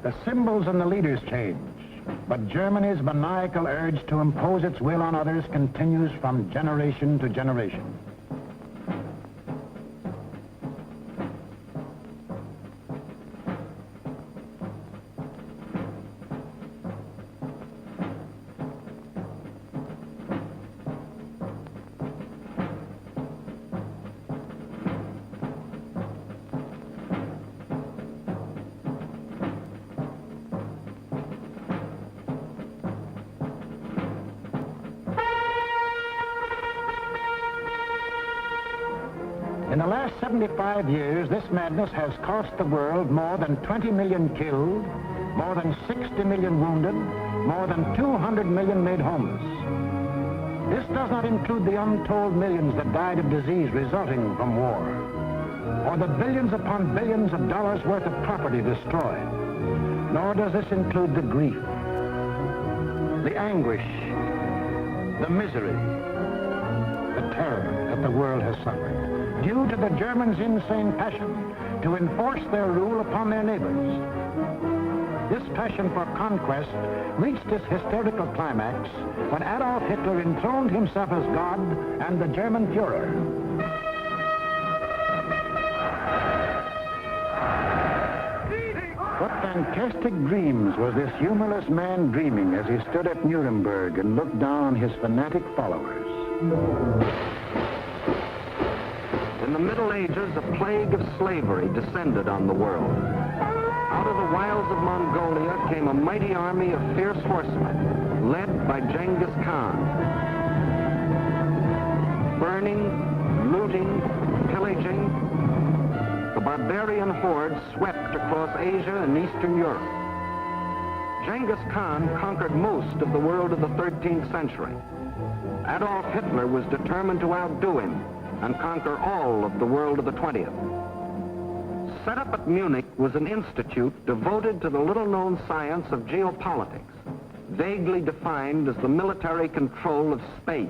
The symbols and the leaders change, but Germany's maniacal urge to impose its will on others continues from generation to generation. In the last 75 years, this madness has cost the world more than 20 million killed, more than 60 million wounded, more than 200 million made homeless. This does not include the untold millions that died of disease resulting from war, or the billions upon billions of dollars worth of property destroyed. Nor does this include the grief, the anguish, the misery, the terror that the world has suffered, due to the Germans' insane passion to enforce their rule upon their neighbors. This passion for conquest reached its hysterical climax when Adolf Hitler enthroned himself as God and the German Führer. What fantastic dreams was this humorless man dreaming as he stood at Nuremberg and looked down on his fanatic followers? In the Middle Ages, a plague of slavery descended on the world. Out of the wilds of Mongolia came a mighty army of fierce horsemen, led by Genghis Khan. Burning, looting, pillaging, the barbarian hordes swept across Asia and Eastern Europe. Genghis Khan conquered most of the world of the 13th century. Adolf Hitler was determined to outdo him and conquer all of the world of the 20th. Set up at Munich was an institute devoted to the little-known science of geopolitics, vaguely defined as the military control of space.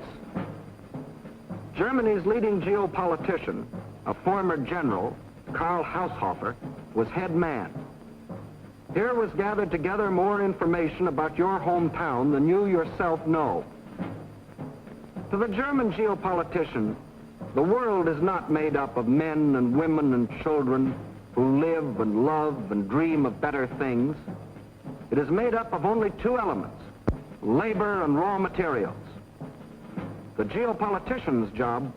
Germany's leading geopolitician, a former general, Karl Haushofer, was head man. Here was gathered together more information about your hometown than you yourself know. To the German geopolitician, the world is not made up of men and women and children who live and love and dream of better things. It is made up of only two elements, labor and raw materials. The geopolitician's job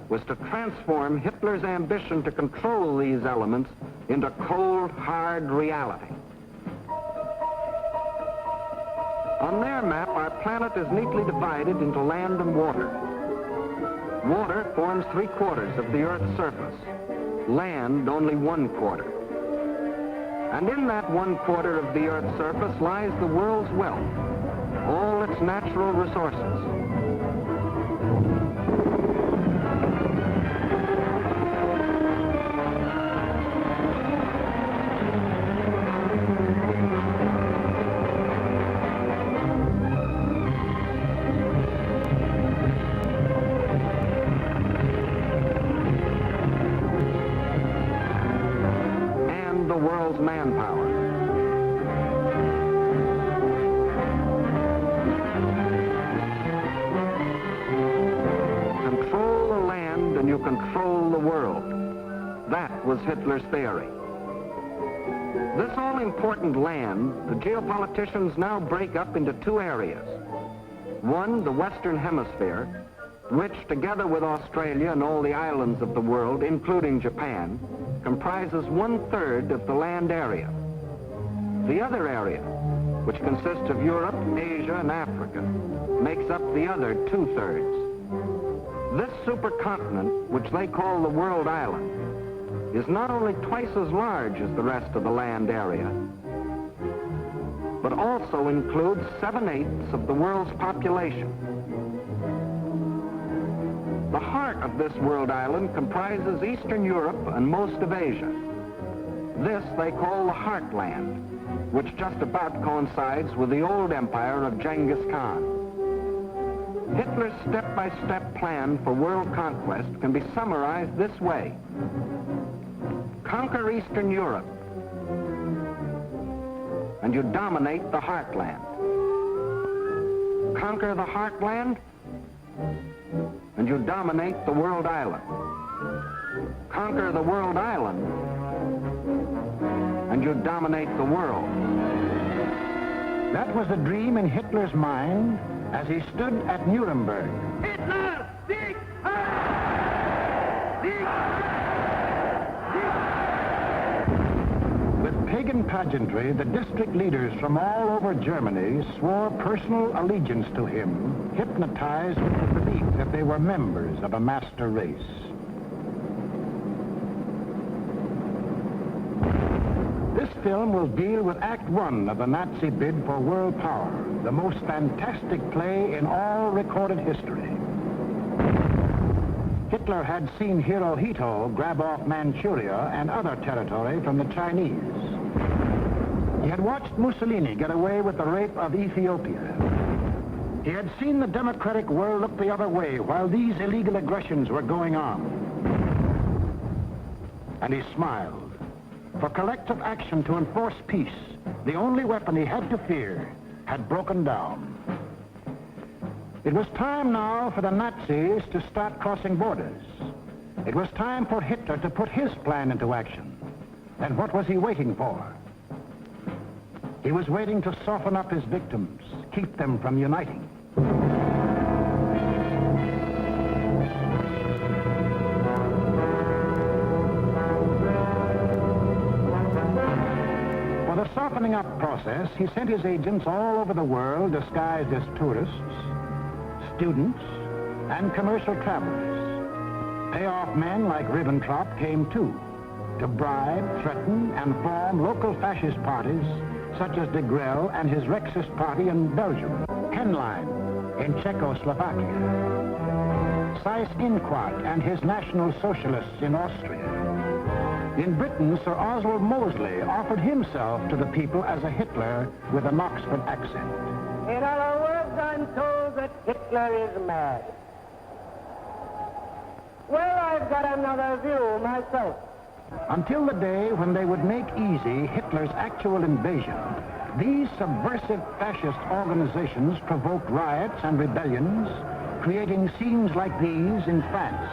was to transform Hitler's ambition to control these elements into cold, hard reality. On their map, our planet is neatly divided into land and water. Water forms 3/4 of the Earth's surface, land only 1/4. And in that 1/4 of the Earth's surface lies the world's wealth, all its natural resources. the world's manpower. Control the land and you control the world. That was Hitler's theory. This all-important land, the geopoliticians now break up into two areas. One, the Western Hemisphere, which, together with Australia and all the islands of the world, including Japan, comprises 1/3 of the land area. The other area, which consists of Europe, Asia, and Africa, makes up the other 2/3. This supercontinent, which they call the World Island, is not only twice as large as the rest of the land area, but also includes 7/8 of the world's population. The heart of this world island comprises Eastern Europe and most of Asia. This they call the Heartland, which just about coincides with the old empire of Genghis Khan. Hitler's step-by-step plan for world conquest can be summarized this way. Conquer Eastern Europe, and you dominate the Heartland. Conquer the Heartland, and you dominate the world island. Conquer the world island, and you dominate the world. That was the dream in Hitler's mind as he stood at Nuremberg. Hitler! Sieg! Heil! Sieg! With pagan pageantry, the district leaders from all over Germany swore personal allegiance to him, hypnotized with the belief that they were members of a master race. This film will deal with Act One of the Nazi bid for world power, the most fantastic play in all recorded history. Hitler had seen Hirohito grab off Manchuria and other territory from the Chinese. He had watched Mussolini get away with the rape of Ethiopia. He had seen the democratic world look the other way while these illegal aggressions were going on. And he smiled. For collective action to enforce peace, the only weapon he had to fear had broken down. It was time now for the Nazis to start crossing borders. It was time for Hitler to put his plan into action. And what was he waiting for? He was waiting to soften up his victims, keep them from uniting. For the softening up process, he sent his agents all over the world disguised as tourists, students, and commercial travelers. Payoff men like Ribbentrop came too, to bribe, threaten, and form local fascist parties such as de Grelle and his Rexist party in Belgium, Henlein in Czechoslovakia, Seyss-Inquart and his National Socialists in Austria. In Britain, Sir Oswald Mosley offered himself to the people as a Hitler with an Oxford accent. In other words, I'm told that Hitler is mad. Well, I've got another view myself. Until the day when they would make easy Hitler's actual invasion, these subversive fascist organizations provoked riots and rebellions, creating scenes like these in France.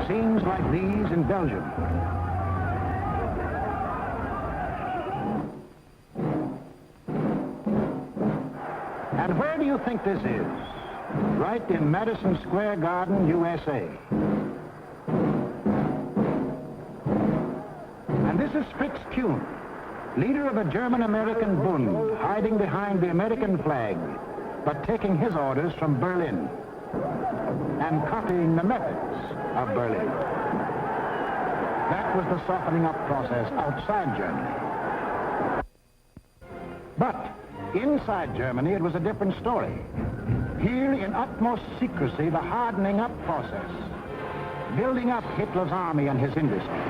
Scenes like these in Belgium. And where do you think this is? Right in Madison Square Garden, USA. And this is Fritz Kuhn, leader of a German-American Bund, hiding behind the American flag, but taking his orders from Berlin and copying the methods of Berlin. That was the softening up process outside Germany. But inside Germany, it was a different story. Here, in utmost secrecy, the hardening up process, building up Hitler's army and his industry.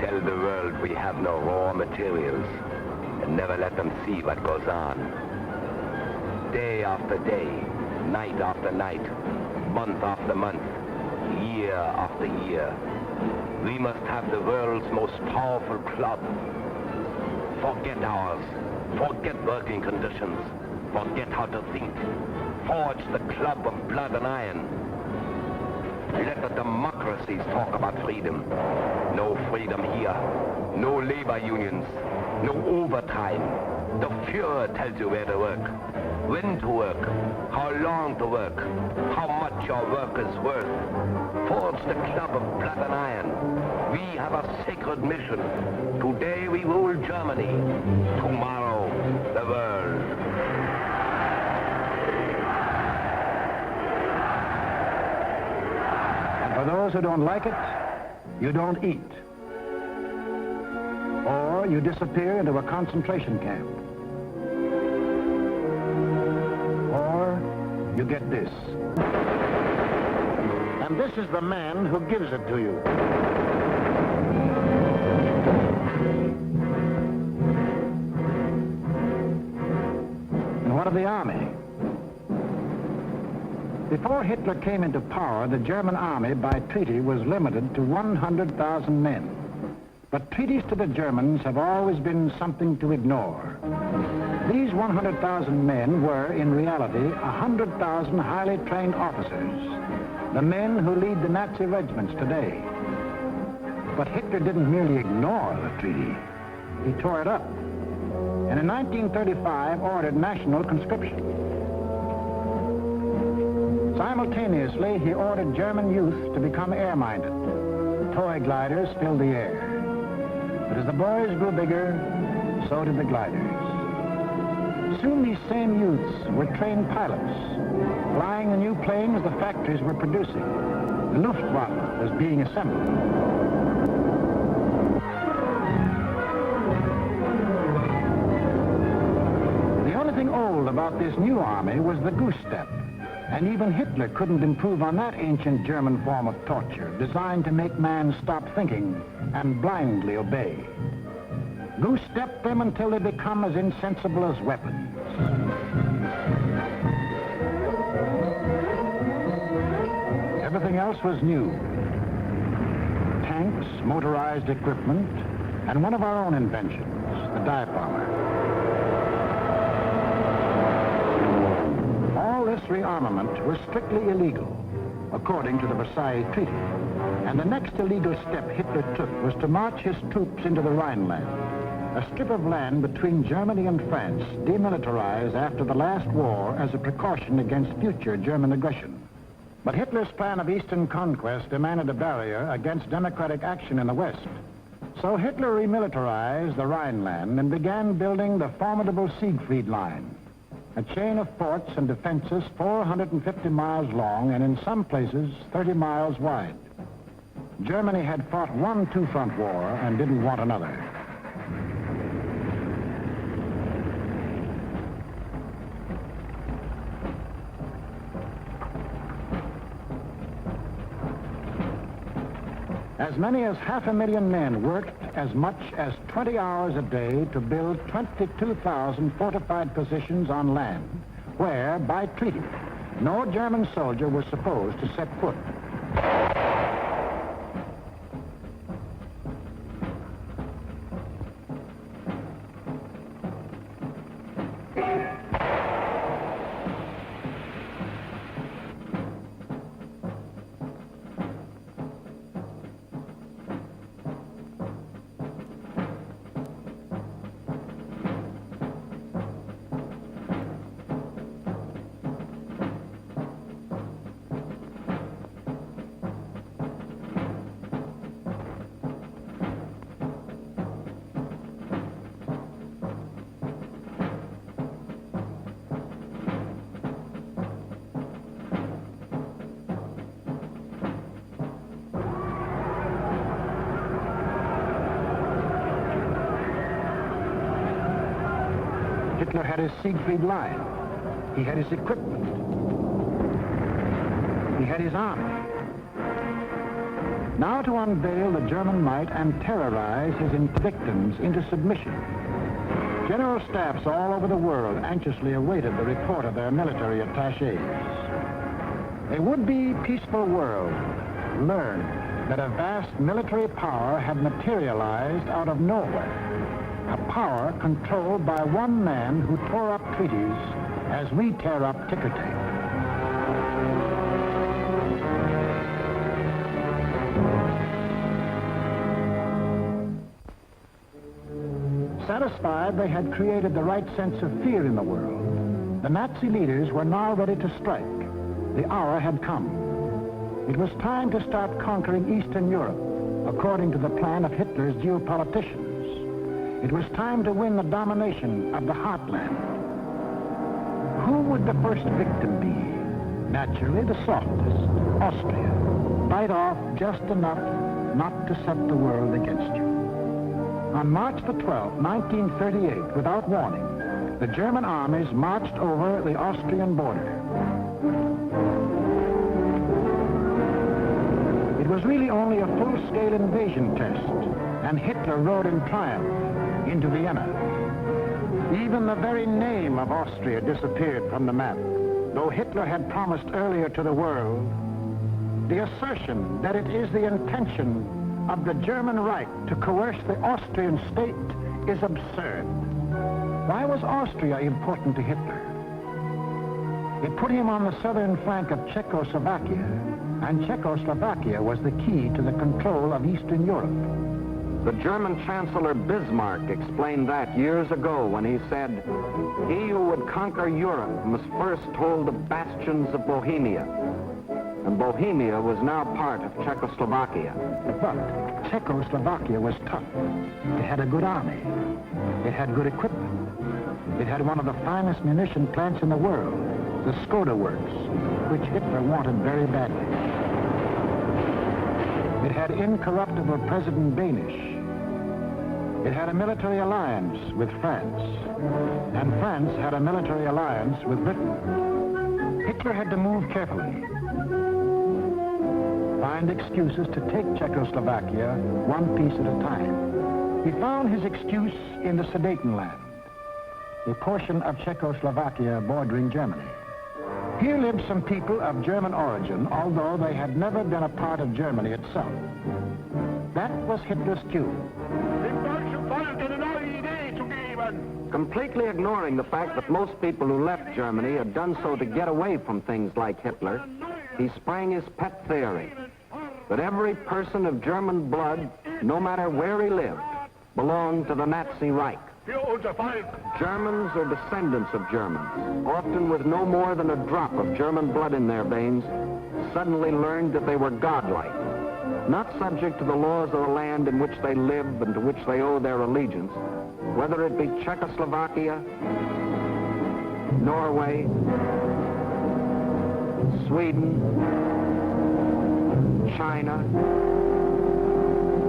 Tell the world we have no raw materials, and never let them see what goes on. Day after day, night after night, month after month, year after year. We must have the world's most powerful club. Forget ours. Forget working conditions. Forget how to think. Forge the club of blood and iron. Let the democracies talk about freedom. No freedom here. No labor unions. No overtime. The Fuhrer tells you where to work, when to work, how long to work, how much your work is worth. Forge the club of blood and iron. We have a sacred mission. Today we rule Germany. Tomorrow, the world. For those who don't like it, you don't eat. Or you disappear into a concentration camp. Or you get this. And this is the man who gives it to you. And what of the army? Before Hitler came into power, the German army by treaty was limited to 100,000 men. But treaties to the Germans have always been something to ignore. These 100,000 men were, in reality, 100,000 highly trained officers, the men who lead the Nazi regiments today. But Hitler didn't merely ignore the treaty. He tore it up. And in 1935 ordered national conscription. Simultaneously, he ordered German youth to become air-minded. Toy gliders filled the air. But as the boys grew bigger, so did the gliders. Soon these same youths were trained pilots, flying the new planes the factories were producing. The Luftwaffe was being assembled. The only thing old about this new army was the goose step. And even Hitler couldn't improve on that ancient German form of torture, designed to make man stop thinking and blindly obey. Goose-step them until they become as insensible as weapons. Everything else was new. Tanks, motorized equipment, and one of our own inventions, the dive bomber. This rearmament was strictly illegal, according to the Versailles Treaty. And the next illegal step Hitler took was to march his troops into the Rhineland, a strip of land between Germany and France, demilitarized after the last war as a precaution against future German aggression. But Hitler's plan of eastern conquest demanded a barrier against democratic action in the West. So Hitler remilitarized the Rhineland and began building the formidable Siegfried Line, a chain of forts and defenses 450 miles long and in some places 30 miles wide. Germany had fought one two-front war and didn't want another. As many as 500,000 men worked as much as 20 hours a day to build 22,000 fortified positions on land, where, by treaty, no German soldier was supposed to set foot. Hitler had his Siegfried Line. He had his equipment. He had his army. Now to unveil the German might and terrorize his victims into submission. General staffs all over the world anxiously awaited the report of their military attachés. A would-be peaceful world learned that a vast military power had materialized out of nowhere. A power controlled by one man who tore up treaties as we tear up ticker tape. Satisfied they had created the right sense of fear in the world, the Nazi leaders were now ready to strike. The hour had come. It was time to start conquering Eastern Europe, according to the plan of Hitler's geopoliticians. It was time to win the domination of the heartland. Who would the first victim be? Naturally, the softest, Austria. Bite off just enough not to set the world against you. On March the 12th, 1938, without warning, the German armies marched over the Austrian border. It was really only a full-scale invasion test, and Hitler rode in triumph into Vienna. Even the very name of Austria disappeared from the map, though Hitler had promised earlier to the world. The assertion that it is the intention of the German Reich to coerce the Austrian state is absurd. Why was Austria important to Hitler? It put him on the southern flank of Czechoslovakia, and Czechoslovakia was the key to the control of Eastern Europe. The German Chancellor Bismarck explained that years ago when he said, "He who would conquer Europe must first hold the bastions of Bohemia." And Bohemia was now part of Czechoslovakia. But Czechoslovakia was tough. It had a good army. It had good equipment. It had one of the finest munition plants in the world, the Skoda Works, which Hitler wanted very badly. It had incorruptible President Banish. It had a military alliance with France, and France had a military alliance with Britain. Hitler had to move carefully, find excuses to take Czechoslovakia one piece at a time. He found his excuse in the Sudetenland, a portion of Czechoslovakia bordering Germany. Here lived some people of German origin, although they had never been a part of Germany itself. That was Hitler's cue. Completely ignoring the fact that most people who left Germany had done so to get away from things like Hitler, he sprang his pet theory that every person of German blood, no matter where he lived, belonged to the Nazi Reich. Germans or descendants of Germans, often with no more than a drop of German blood in their veins, suddenly learned that they were godlike, not subject to the laws of the land in which they live and to which they owe their allegiance, whether it be Czechoslovakia, Norway, Sweden, China,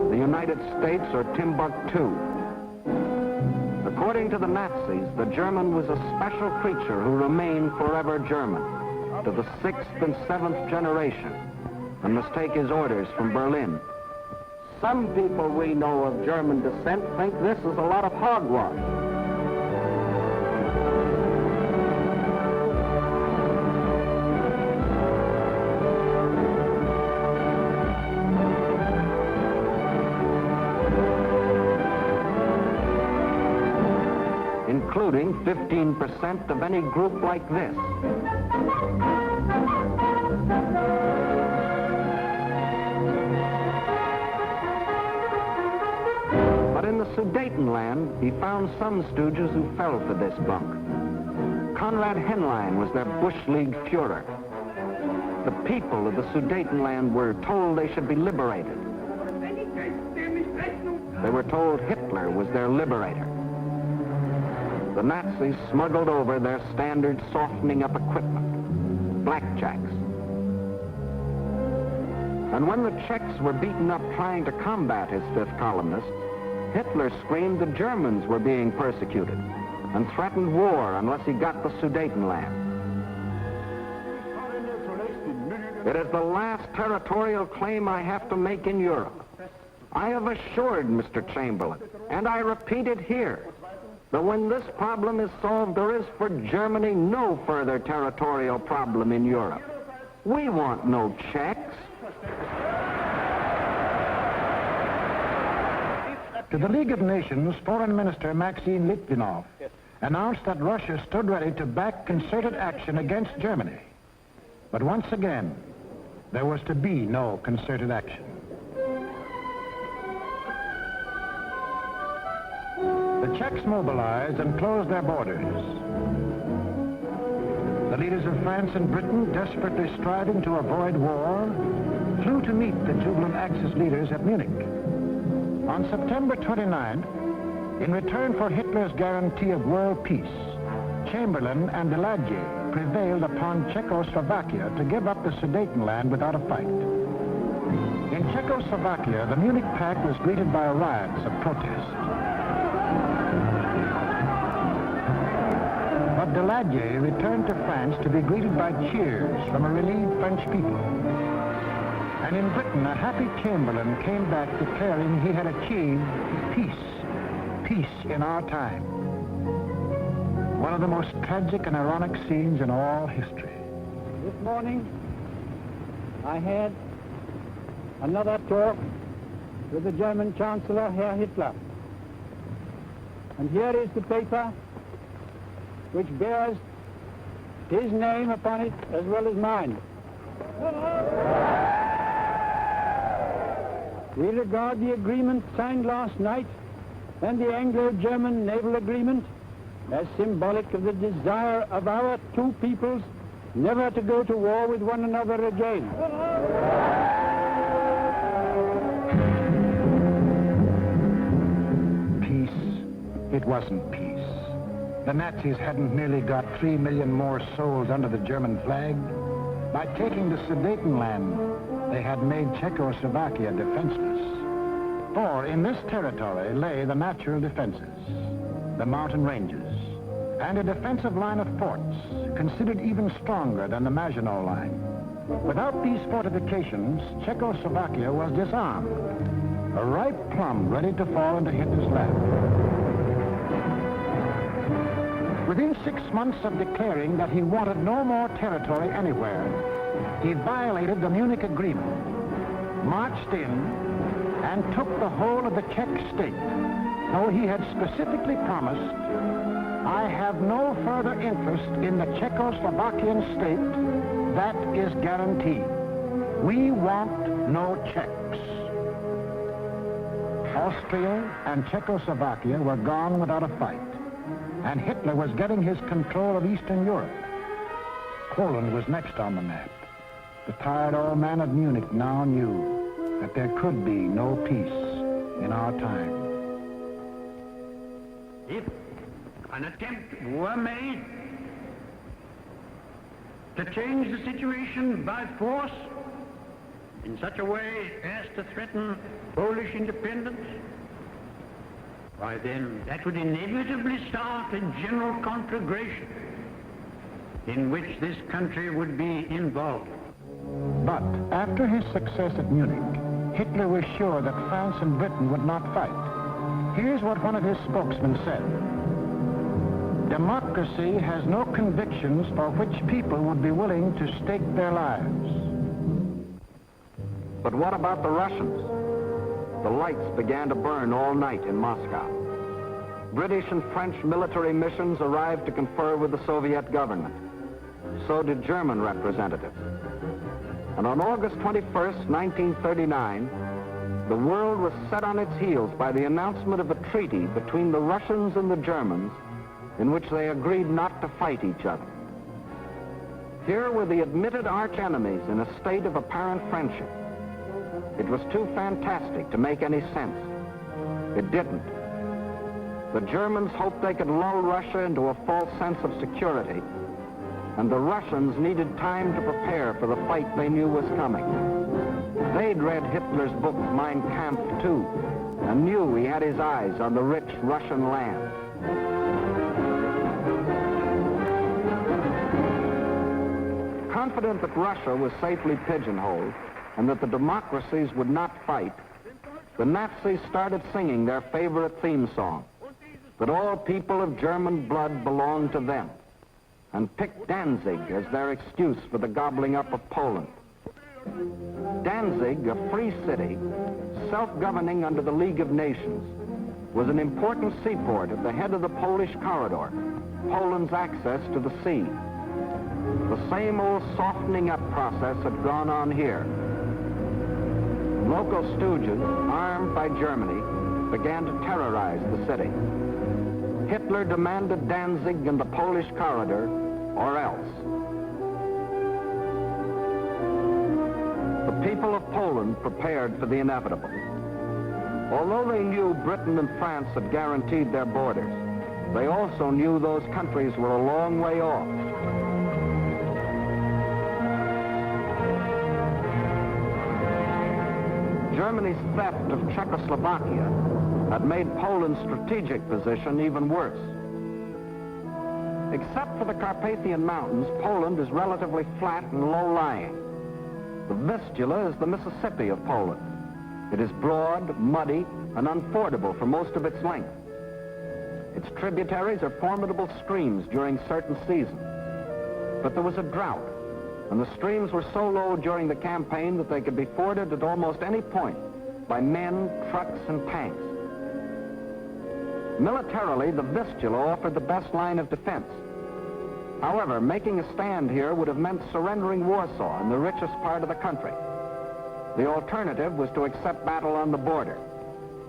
the United States, or Timbuktu. According to the Nazis, the German was a special creature who remained forever German, to the 6th and 7th generation, and must take his orders from Berlin. Some people we know of German descent think this is a lot of hogwash. Including 15% of any group like this. But in the Sudetenland, he found some stooges who fell for this bunk. Konrad Henlein was their Bush League Führer. The people of the Sudetenland were told they should be liberated. They were told Hitler was their liberator. The Nazis smuggled over their standard softening up equipment, blackjacks. And when the Czechs were beaten up trying to combat his fifth columnists, Hitler screamed the Germans were being persecuted and threatened war unless he got the Sudetenland. It is the last territorial claim I have to make in Europe. I have assured Mr. Chamberlain, and I repeat it here, that when this problem is solved, there is for Germany no further territorial problem in Europe. We want no Czechs. To the League of Nations, Foreign Minister Maxim Litvinov announced that Russia stood ready to back concerted action against Germany. But once again, there was to be no concerted action. The Czechs mobilized and closed their borders. The leaders of France and Britain, desperately striving to avoid war, flew to meet the jubilant Axis leaders at Munich. On September 29th, in return for Hitler's guarantee of world peace, Chamberlain and Daladier prevailed upon Czechoslovakia to give up the Sudetenland without a fight. In Czechoslovakia, the Munich Pact was greeted by riots of protest. But Daladier returned to France to be greeted by cheers from a relieved French people. And in Britain, a happy Chamberlain came back declaring he had achieved peace in our time. One of the most tragic and ironic scenes in all history. This morning, I had another talk with the German Chancellor, Herr Hitler. And here is the paper which bears his name upon it as well as mine. We regard the agreement signed last night and the Anglo-German naval agreement as symbolic of the desire of our two peoples never to go to war with one another again. Peace? It wasn't peace. The Nazis hadn't merely got 3 million more souls under the German flag. By taking the Sudetenland, they had made Czechoslovakia defenseless. For in this territory lay the natural defenses, the mountain ranges, and a defensive line of forts, considered even stronger than the Maginot Line. Without these fortifications, Czechoslovakia was disarmed, a ripe plum ready to fall into Hitler's lap. Within 6 months of declaring that he wanted no more territory anywhere, he violated the Munich Agreement, marched in, and took the whole of the Czech state, though he had specifically promised, "I have no further interest in the Czechoslovakian state. That is guaranteed. We want no Czechs." Austria and Czechoslovakia were gone without a fight, and Hitler was getting his control of Eastern Europe. Poland was next on the map. The tired old man of Munich now knew that there could be no peace in our time. If an attempt were made to change the situation by force in such a way as to threaten Polish independence, why then that would inevitably start a general conflagration in which this country would be involved. But after his success at Munich, Hitler was sure that France and Britain would not fight. Here's what one of his spokesmen said. "Democracy has no convictions for which people would be willing to stake their lives." But what about the Russians? The lights began to burn all night in Moscow. British and French military missions arrived to confer with the Soviet government. So did German representatives. And on August 21st, 1939, the world was set on its heels by the announcement of a treaty between the Russians and the Germans in which they agreed not to fight each other. Here were the admitted arch-enemies in a state of apparent friendship. It was too fantastic to make any sense. It didn't. The Germans hoped they could lull Russia into a false sense of security, and the Russians needed time to prepare for the fight they knew was coming. They'd read Hitler's book Mein Kampf too, and knew he had his eyes on the rich Russian land. Confident that Russia was safely pigeonholed and that the democracies would not fight, the Nazis started singing their favorite theme song. that all people of German blood belonged to them, and picked Danzig as their excuse for the gobbling up of Poland. Danzig, a free city, self-governing under the League of Nations, was an important seaport at the head of the Polish corridor, Poland's access to the sea. The same old softening up process had gone on here. Local stooges, armed by Germany, began to terrorize the city. Hitler demanded Danzig and the Polish corridor, or else. The people of Poland prepared for the inevitable. Although they knew Britain and France had guaranteed their borders, they also knew those countries were a long way off. Germany's theft of Czechoslovakia had made Poland's strategic position even worse. Except for the Carpathian Mountains, Poland is relatively flat and low-lying. The Vistula is the Mississippi of Poland. It is broad, muddy, and unfordable for most of its length. Its tributaries are formidable streams during certain seasons. But there was a drought, and the streams were so low during the campaign that they could be forded at almost any point by men, trucks, and tanks. Militarily, the Vistula offered the best line of defense. However, making a stand here would have meant surrendering Warsaw in the richest part of the country. The alternative was to accept battle on the border.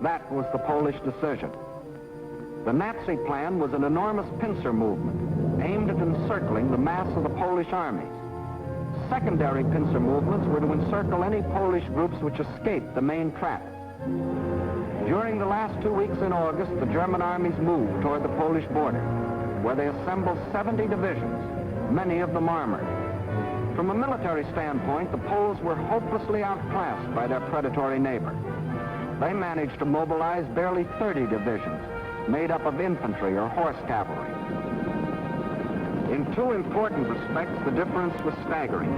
That was the Polish decision. The Nazi plan was an enormous pincer movement aimed at encircling the mass of the Polish armies. Secondary pincer movements were to encircle any Polish groups which escaped the main trap. During the last 2 weeks in August, the German armies moved toward the Polish border, where they assembled 70 divisions, many of them armored. From a military standpoint, the Poles were hopelessly outclassed by their predatory neighbor. They managed to mobilize barely 30 divisions, made up of infantry or horse cavalry. In two important respects, the difference was staggering.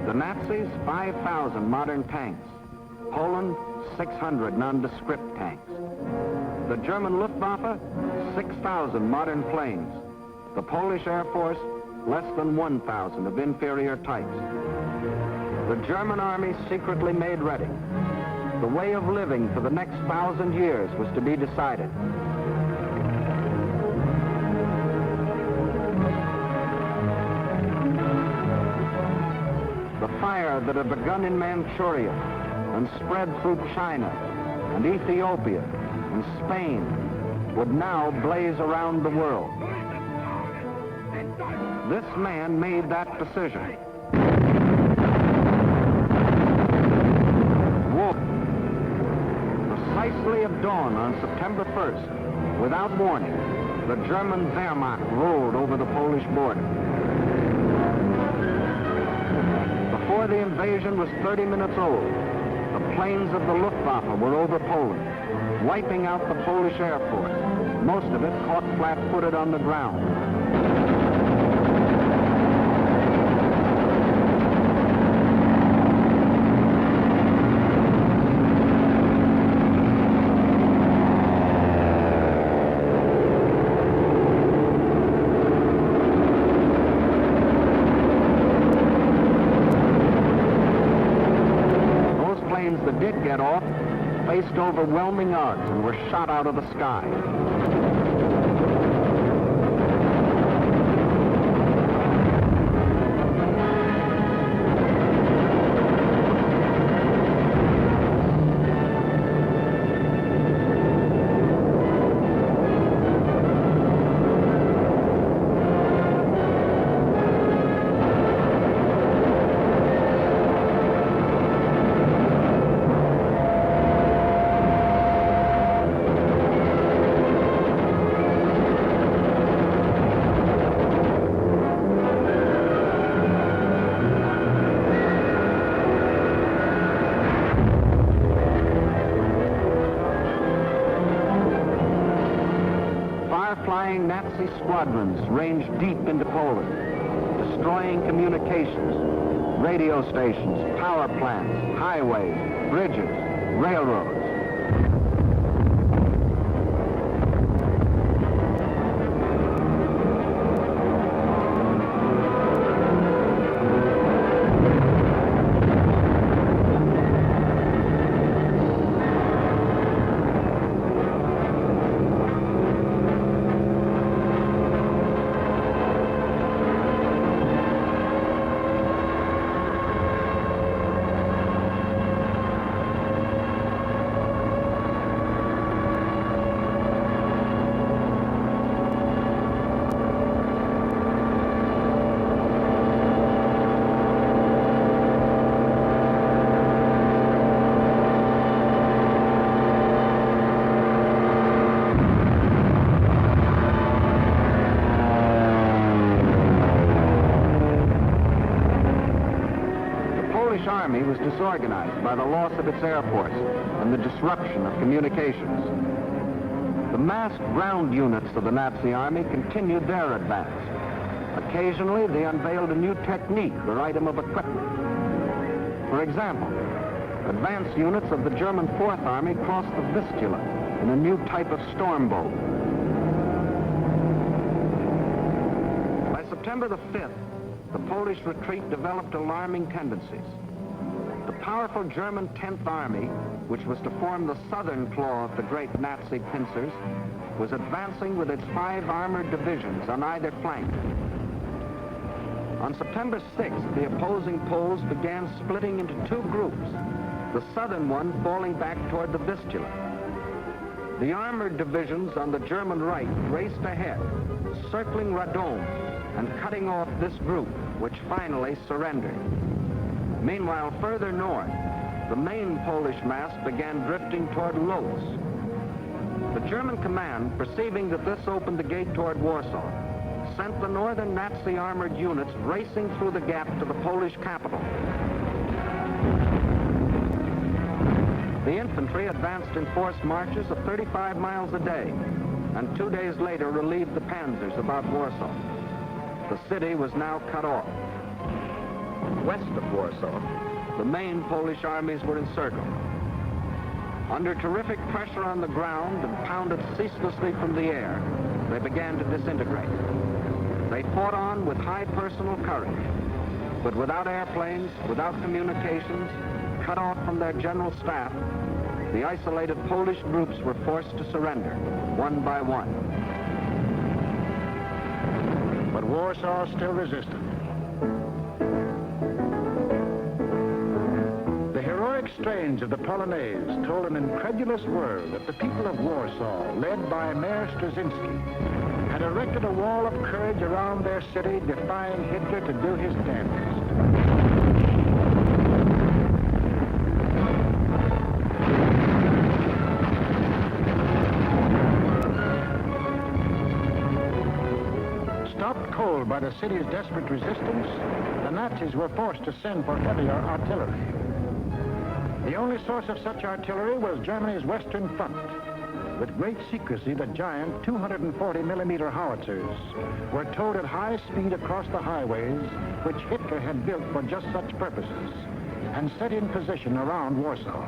The Nazis, 5,000 modern tanks. Poland, 600 nondescript tanks. The German Luftwaffe, 6,000 modern planes. The Polish Air Force, less than 1,000 of inferior types. The German army secretly made ready. The way of living for the next 1,000 years was to be decided. The fire that had begun in Manchuria and spread through China and Ethiopia and Spain would now blaze around the world. This man made that decision. War. Precisely at dawn on September 1st, without warning, the German Wehrmacht rolled over the Polish border. Before the invasion was 30 minutes old, the planes of the Luftwaffe were over Poland, wiping out the Polish Air Force, most of it caught flat-footed on the ground. That did get off faced overwhelming odds and were shot out of the sky. Flying Nazi squadrons ranged deep into Poland, destroying communications, radio stations, power plants, highways, bridges, railroads. army was disorganized by the loss of its air force and the disruption of communications. The massed ground units of the Nazi army continued their advance. Occasionally, they unveiled a new technique or item of equipment. For example, advance units of the German Fourth Army crossed the Vistula in a new type of storm boat. By September the 5th, the Polish retreat developed alarming tendencies. The powerful German 10th Army, which was to form the southern claw of the great Nazi pincers, was advancing with its 5 armored divisions on either flank. On September 6th, the opposing Poles began splitting into 2 groups, the southern one falling back toward the Vistula. The armored divisions on the German right raced ahead, circling Radom and cutting off this group, which finally surrendered. Meanwhile, further north, the main Polish mass began drifting toward Lodz. The German command, perceiving that this opened the gate toward Warsaw, sent the northern Nazi armored units racing through the gap to the Polish capital. The infantry advanced in forced marches of 35 miles a day, and 2 days later relieved the panzers about Warsaw. The city was now cut off. West of Warsaw, the main Polish armies were encircled. Under terrific pressure on the ground and pounded ceaselessly from the air, they began to disintegrate. They fought on with high personal courage, but without airplanes, without communications, cut off from their general staff, the isolated Polish groups were forced to surrender, one by one. But Warsaw still resisted. The heroic strains of the Polonaise told an incredulous world that the people of Warsaw, led by Mayor Straczynski, had erected a wall of courage around their city, defying Hitler to do his damnedest. Stopped cold by the city's desperate resistance, the Nazis were forced to send for heavier artillery. The only source of such artillery was Germany's Western Front. With great secrecy, the giant 240-millimeter howitzers were towed at high speed across the highways which Hitler had built for just such purposes and set in position around Warsaw.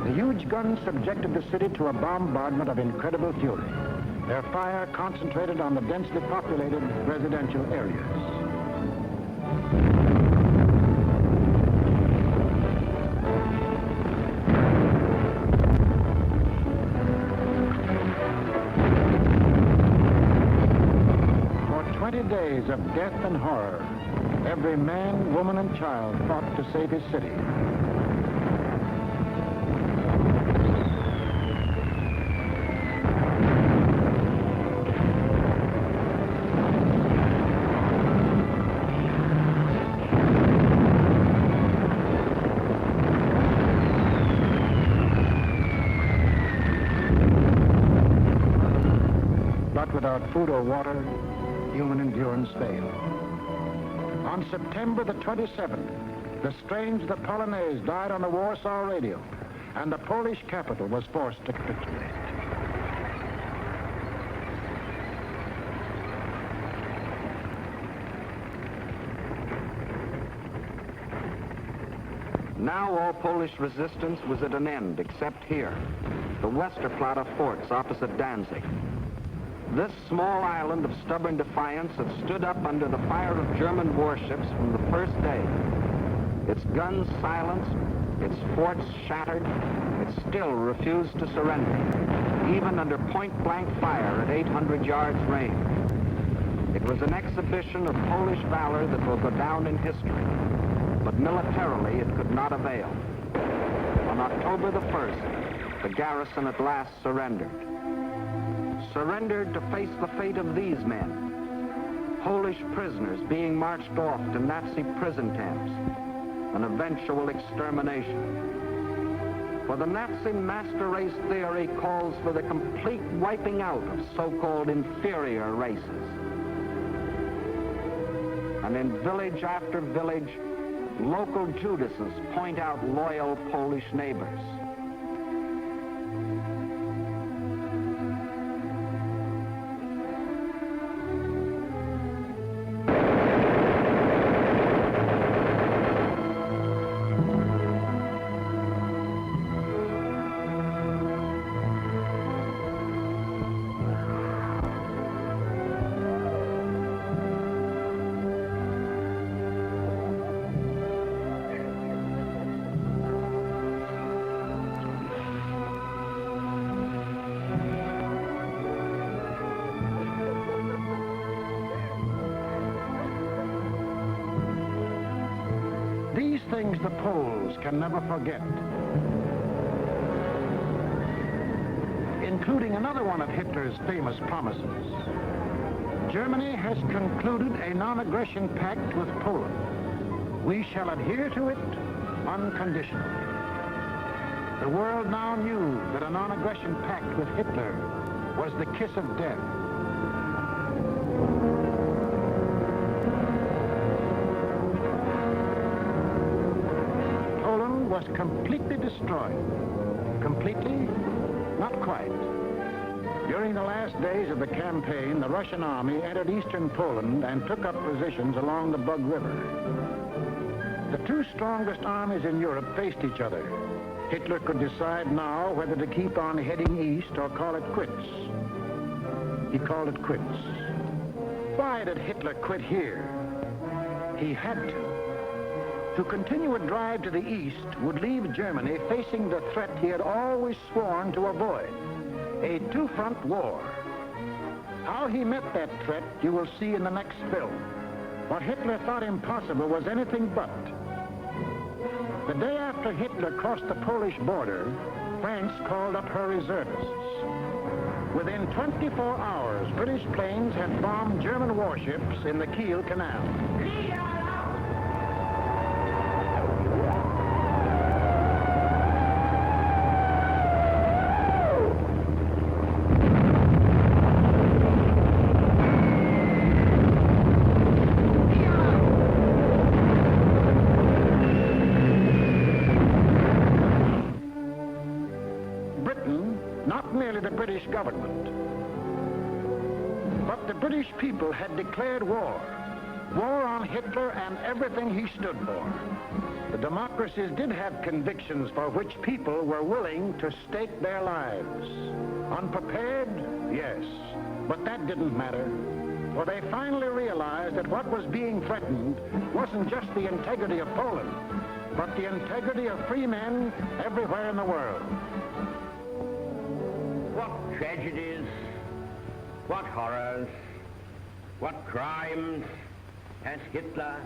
The huge guns subjected the city to a bombardment of incredible fury, their fire concentrated on the densely populated residential areas. For 20 days of death and horror, every man, woman, and child fought to save his city. Without food or water, human endurance failed. On September the 27th, the strains of the Polonaise died on the Warsaw radio, and the Polish capital was forced to capitulate. Now all Polish resistance was at an end, except here, the Westerplatte forts opposite Danzig. This small island of stubborn defiance had stood up under the fire of German warships from the first day. Its guns silenced, its forts shattered, it still refused to surrender, even under point-blank fire at 800 yards range. It was an exhibition of Polish valor that will go down in history, but militarily it could not avail. On October the 1st, the garrison at last surrendered. Surrendered to face the fate of these men, Polish prisoners being marched off to Nazi prison camps, an eventual extermination. For the Nazi master race theory calls for the complete wiping out of so-called inferior races. And in village after village, local Judases point out loyal Polish neighbors. These things the Poles can never forget, including another one of Hitler's famous promises. Germany has concluded a non-aggression pact with Poland. We shall adhere to it unconditionally. The world now knew that a non-aggression pact with Hitler was the kiss of death. Was completely destroyed. Completely? Not quite. During the last days of the campaign, the Russian army entered eastern Poland and took up positions along the Bug River. The two strongest armies in Europe faced each other. Hitler could decide now whether to keep on heading east or call it quits. He called it quits. Why did Hitler quit here? He had to. To continue a drive to the east would leave Germany facing the threat he had always sworn to avoid, a two-front war. How he met that threat you will see in the next film. What Hitler thought impossible was anything but. The day after Hitler crossed the Polish border, France called up her reservists. Within 24 hours, British planes had bombed German warships in the Kiel Canal. Not merely the British government, but the British people had declared war. War on Hitler and everything he stood for. The democracies did have convictions for which people were willing to stake their lives. Unprepared? Yes. But that didn't matter. For they finally realized that what was being threatened wasn't just the integrity of Poland, but the integrity of free men everywhere in the world. What tragedies, what horrors, what crimes has Hitler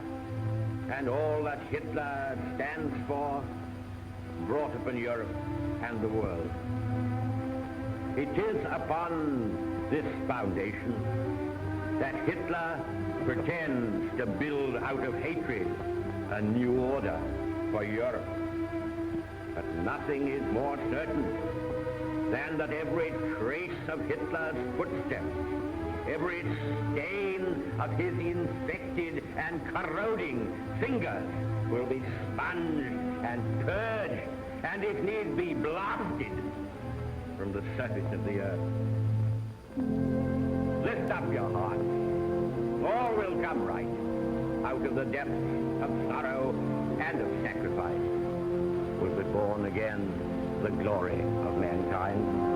and all that Hitler stands for brought upon Europe and the world. It is upon this foundation that Hitler pretends to build out of hatred a new order for Europe. But nothing is more certain than that every trace of Hitler's footsteps, every stain of his infected and corroding fingers will be sponged and purged, and if need be, blasted from the surface of the earth. Lift up your hearts. All will come right out of the depths of sorrow and of sacrifice. Will be born again the glory of mankind.